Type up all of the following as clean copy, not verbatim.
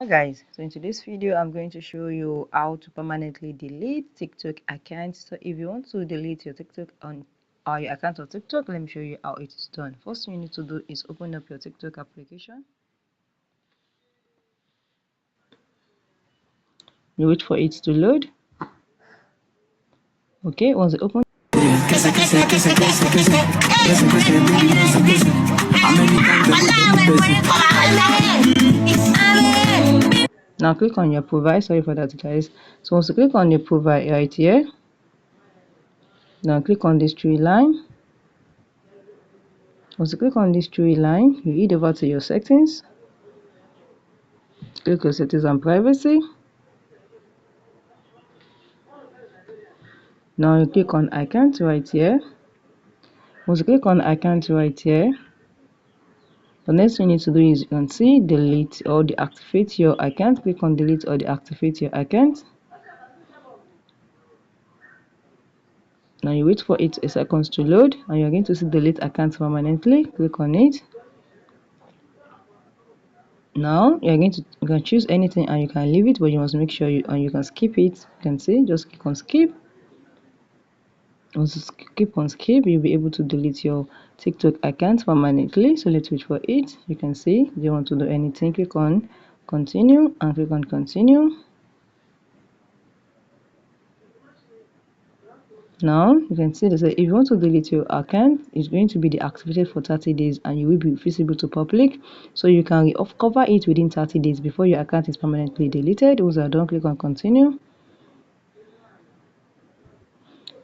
Hi guys, so in today's video I'm going to show you how to permanently delete TikTok accounts. So if you want to delete your TikTok on or your account of TikTok, let me show you how it is done. First thing you need to do is open up your TikTok application. You wait for it to load. Okay, once it opens, now click on your profile. Sorry for that guys. So once you click on your profile right here, now click on this three line. Once you click on this three line, you head over to your settings. Click on settings and privacy. Now you click on account right here. Once you click on account right here, the next thing you need to do is you can see delete or deactivate your account. Click on delete or deactivate your account. Now you wait for it a second to load and you're going to see delete account permanently. Click on it. Now you can choose anything and you can leave it, but you must make sure you can skip it. You can see, just click on skip. Once you click on skip, you'll be able to delete your TikTok account permanently. So let's wait for it. You can see, if you want to do anything, click on continue and click on continue. Now you can see that if you want to delete your account, it's going to be deactivated for 30 days and you will be visible to public, so you can recover it within 30 days before your account is permanently deleted. Once are done, click on continue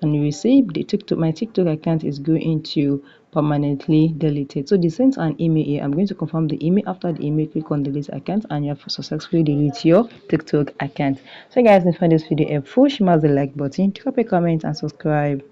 and you will see my TikTok account is going to permanently deleted. So they sent an email here. I'm going to confirm the email. After the email, click on delete account and you have successfully delete your TikTok account. So guys, if you find this video helpful, smash the like button, drop a comment and subscribe.